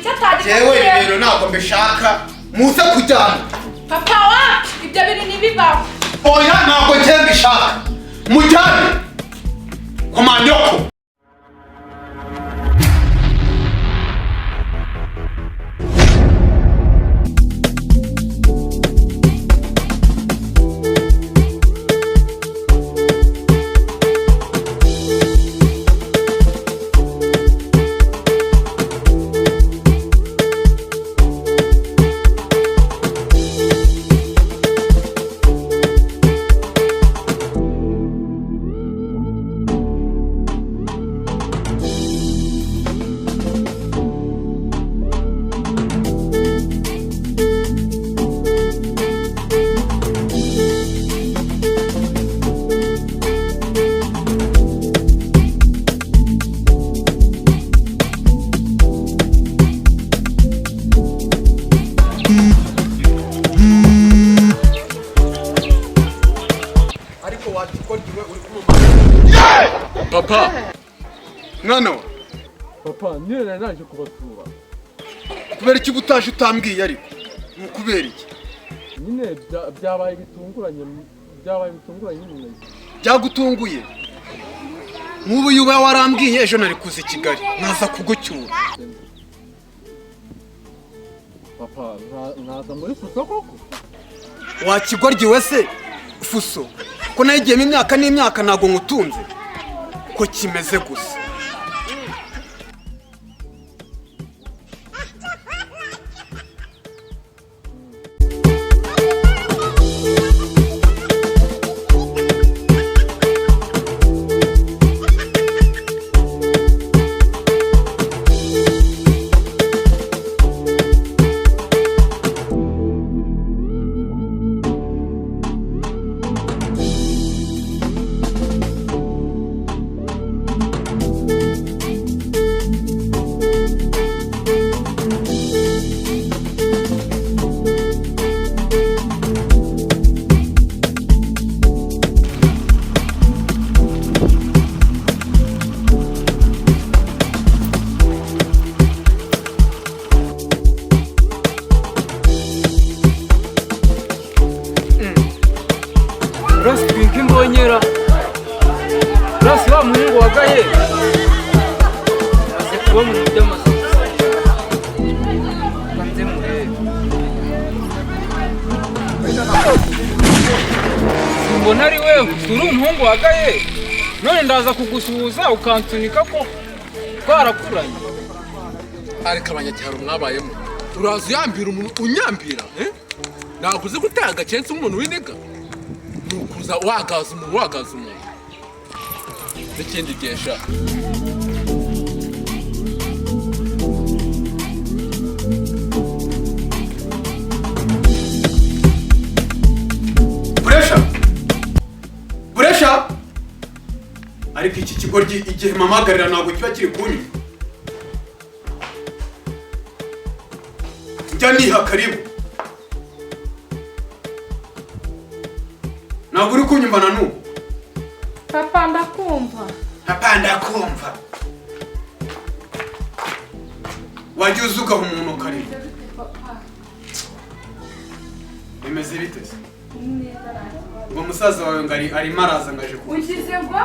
kucyo atagiye yewe rero ntabwo mbishaka muze kujyana papa wa ibyo biri nibibaho oya ntabwo ngiye mbishaka mujyane ku manyoko Papa mwana wa papa nyine naje kubatura kubera iki butaje utambwiye ariko kubera iki nyine byabaye bitunguranye nyine byagutunguye nk'ubu yuba warambwiye ejo nari kuza i Kigali naza kugucyura papa nkaza muri fuso koko wakigoryiwe se fuso ko nayigiyemo imyaka n'imyaka ntabwo ngutunze ko kimeze gusa Twinki mbonyera rasi wa muhungu wagaye aze kuba mu by'amasomo kanze murebe simbona ari wewe turi umuhungu wagaye none ndaza kugusuhuza ukansunika ko twarakuranye ariko abanyacyaro mwabayemo uraza uyambira umuntu unyambira ntabwo uzi gutanga agacensi nk'umuntu w'intega nukuza wagaza umuntu n'ikindi gihe sha buresha ariko iki kigoryi igihe mpamagarira ntabwo kiba kiri kunywa njya niha karibu ntabwo uri kunyumva na n'ubu papa ndakumva wajya uzuga umuntu karibu bimeze bite se ngo musaza wawe ngo arimo araza ngaje ugize ngo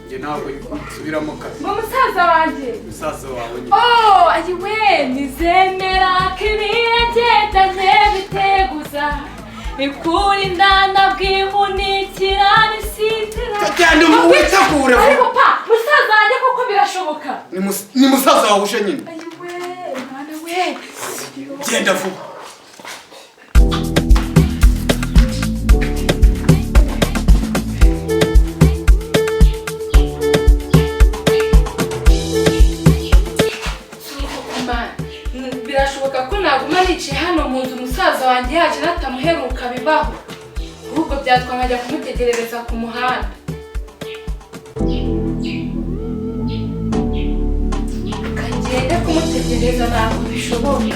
njye ntabwo nsubiramo kazi ngo musaza wanjye musaza wawe ayiwe nizemera ko ibiyagendanye biteguza ikuri ndana bwihunikira nisitira cyane witegure ariko pa musaza wanjye koko birashoboka ni musaza wawe uje nyine ayiwe mwana we genda vuba birashoboka ko naguma niciye hano mu nzu umusaza wanjye yaje natamuheruka bibaho ahubwo byatwa nkajya kumutegerereza ku muhanda kagende kumutegereza ntabwo bishoboka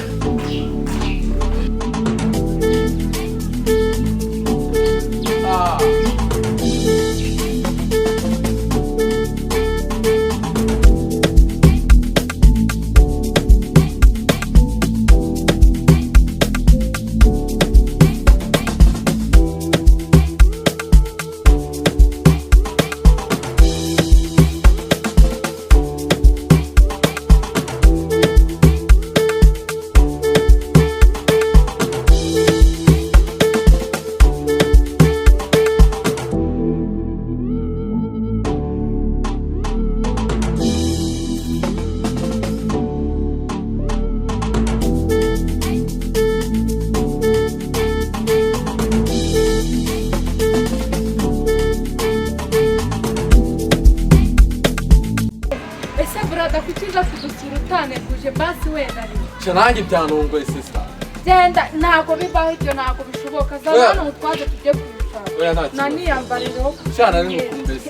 wanjye basi wenda Nanjye byanongoye sister. genda ntabwo bibaho ibyo ntabwo bishoboka zana hano utwaje tujye kwishaka naniyambarireho Cyane ari mukumbese.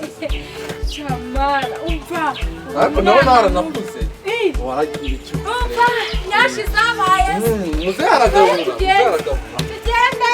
Chamara umva Ariko nawe naranakuze. Waragira icyo. umva nyashi zabaye Muze haragabura. tugende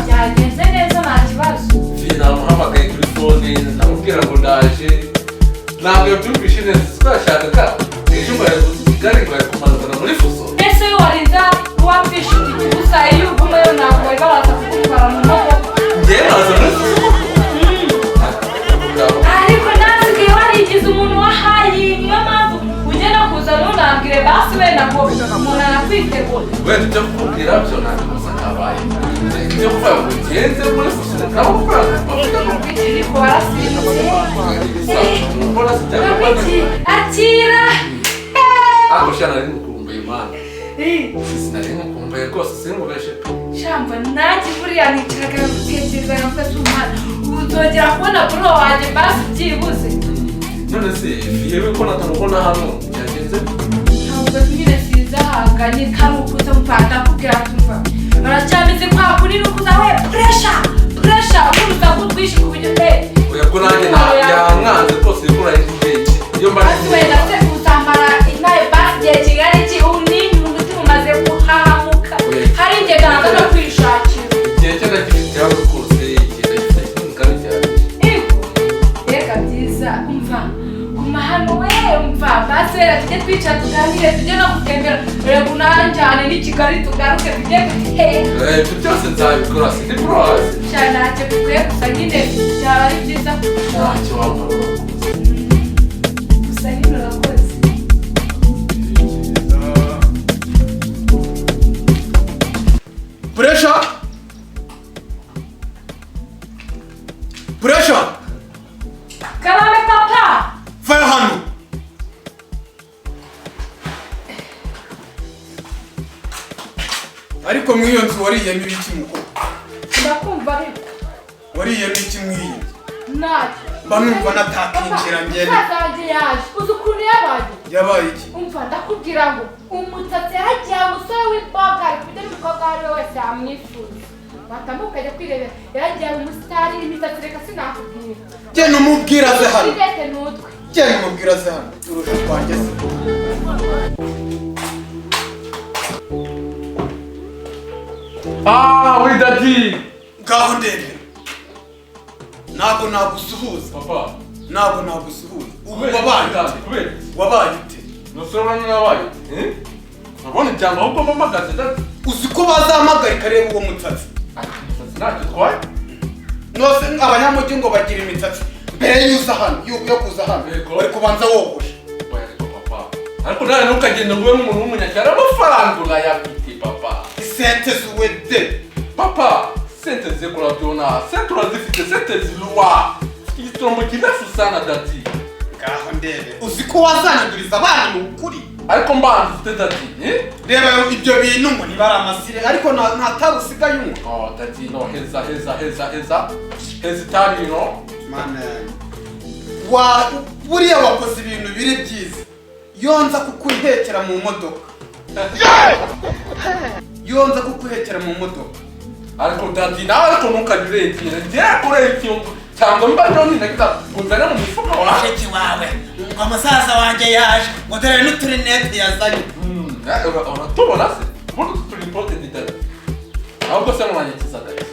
byagenze neza nta kibazo namuhamagaye kuri fone namubwira ngo ndaje ntabwo yabyumvishe neza twashakaga ejo ngo yaguze igare ngo yakumanukana muri fuso ese warinda wapfisha gusa iyo ugumayo ntabwo bari baraza kugutwara mu maboko njyewe naza muri fuso ariko nasigaye warigize umuntu wahayi niyo mpamvu ugenda kuza ntunambwire basi wenda ngo umuntu arakwitegura wenda ibyo kukubwira byo ntabwo gusa kabaye ibyo kuvuga ngo ugenze muri fuso n'amafaranga ariko warasirimutse akira ariko shana nari mukumbuye imana sinari mukumbuye rwose sinkubeshe shamba nanjye buriya nicaraga gutekereza ngo ese umwana uzongera kubona bro wanjye basi byibuze none se yewe ko natamubona hano byagenze ntabwo nyine sizahanganye kari ukuza mupanda kubwira tumva baracyamize kwa kuri nukuza we pressure kuruza kutwishi ku buryo pe oya ko nanjye yamwanze rwose yakora indege iyo mba basi wenda se uzambara inaye basi gihe kigali ki unini umutima umaze kuhahamuka hari igihe ganza no kwishakira igihe cyo ndagifite aho rwose igihe kandi cyane reka byiza umva guma hano we umva basi reka tujye twicara tuganire tujye no gutembera reka unanjyane n'i Kigali tugaruke tujye gutera ibyo byose nzabikora sindi bros cyane ntacyo bikwiye gusa nyine byaba ari byiza ntacyo wamara gusa nyine urakoze Pressure! karame papa Vayo hano! Ariko mw'iyo nzu wariyemo ibiki mukuru? ndakumva ariko Wariyemo iki mw'iyi nzu? ntacyo Mba numva natakinjira ngene. Kazanjye yaje uzi ukuntu yabaye Yabaye iki? umva ndakubwira ngo umutatsi yaragiye umusore w'ibogari ku buryo n'umukobwa uwo ari we wese yamwifuza watambuka ukajya kwirebera yaragiye umusitari imisatsi reka sinakubwira Genda umubwira aze hano. urete n'utwe Genda umubwira aze hano. Turusha twanjye se. we daddy Ngaho ndebe. Ntabwo nagusuhuza. papa Ntabwo nagusuhuza. Ubu wabaye ute? Wabaye ute? nusura n'abaye nabona cyangwa ahubwo mpamagaze daddy Uzi ko bazahamagarika reba uwo mutsatsi. ntacyo twaye Nose abanyamujyi ngo bagira imitsatsi. Mbere y'uza hano, yo kuza hano. Yego. Bari kubanza wogosha. ariko nawe ntukagenda ngo ube nk'umuntu w'umunyacyaro amafaranga urayafite papa Isente zuwede. papa sente zikurabyona sente urazifite sente ziruwa igitombo kidafu sana dati Ngaho ndebe. Uzi ko wazananduriza abana mu ukuri. ariko mbanza ufite dati Reba ibyo bintu ngo nibara amasire ariko ntatarusigaye umwe. dati no heza itari no Mana. Buriya wakoze ibintu biri byiza. Yonza kukuhekera mu modoka. Yonza kukuhekera mu modoka. ariko dati nawe ariko ntukajya njye kurengera cyangwa mba none ndakita kuzana mu mifuka wawe Mushiki wawe ngo amasaza wanjye yaje ngo dore n'uturinete yazanye. uratubona se ubundi turi pote di dati ahubwo se mwanyikiza dati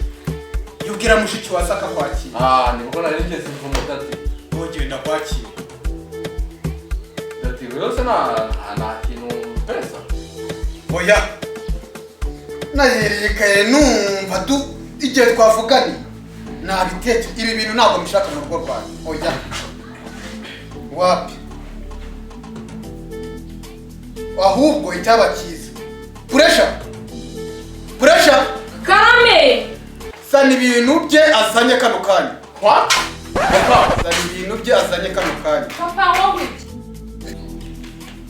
Yubwira mushiki wa Saka kwakira. nibwo nari ngeze mu dati Ugenda kwakira. dati rwose nta kintu pesa Oya. Nahereye kare numva igihe twavuganye. Nabiteke ibi bintu ntabwo mbishaka mu rugo rwanjye. Oya. Wapi? Ahubwo icyaba cyiza. Pressure! karame Sana ibintu bye azanye kano kanya. What? Papa, zana ibintu byazanye kano kanya. Papa wowe.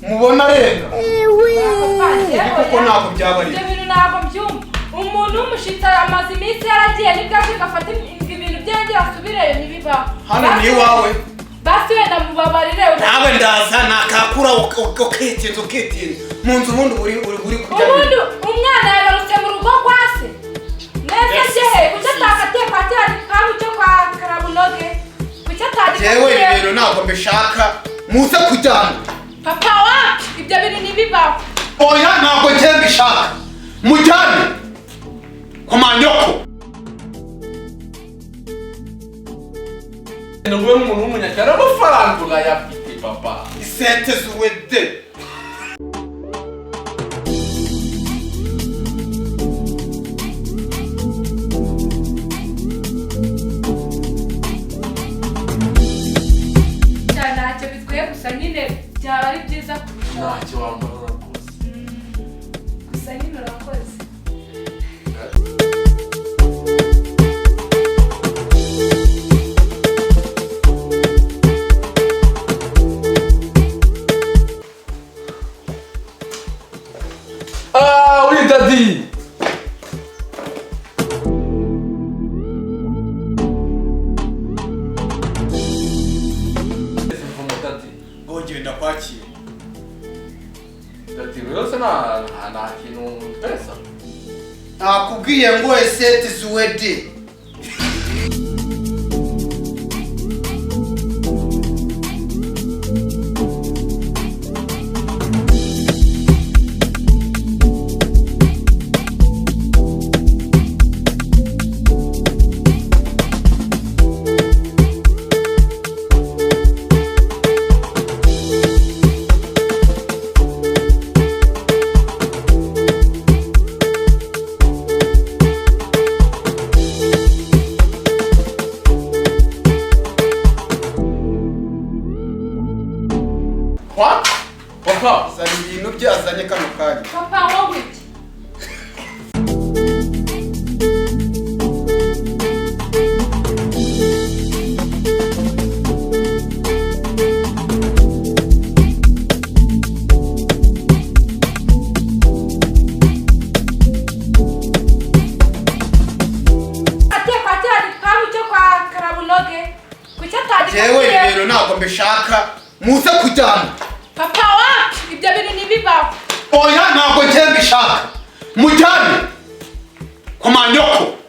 Mubona rero. Papa Kuko ntabwo byabari. Ibyo bintu ntabwo mbyumva. Umuntu w'umushita amaze iminsi yaragiye nibwo ashaka afata ibintu byenge asubireyo nibiba. Hano ni iwawe. Basi wenda mubabarire. Nawe ndaza nakakura ukitinza mu nzu ubundi uri kujya. Ubundi umwana yagarutse mu rugo kwa se. Nese je kuki atakatekwa cyane kamu cyo kwa Karabunoge. Kuki atadika. Jewe ibintu ntabwo mbishaka. Muze kujyana. Papa wacu ibyo bintu nibiba. Oya ntabwo ngiye mbishaka. Mujyane. Komanyoko. Nungwe umuntu w'umunyacyaro amafaranga urayafite papa. Isete zuwede. Ntacyo bitwaye gusa nyine byaba ari byiza kurushaho. Ntacyo wambara urakoze. Gusa nyine urakoze. Ah, oui, daddy. Ngogenda kwakira. Daddy, rero nta kintu pesa. Nakubwiye ngo esete zuwede. What? Papa, Zana ibintu byazanye kano kanya. Papa wowe. Atekwa cyane kamu cyo kwa Karabunoge. Kuki atadika. Jewe ibintu ntabwo mbishaka. Muze kujyana. Papa wacu ibyo bintu nibiba. Oya ntabwo ngiye mbishaka. Mujyane. Komanyoko.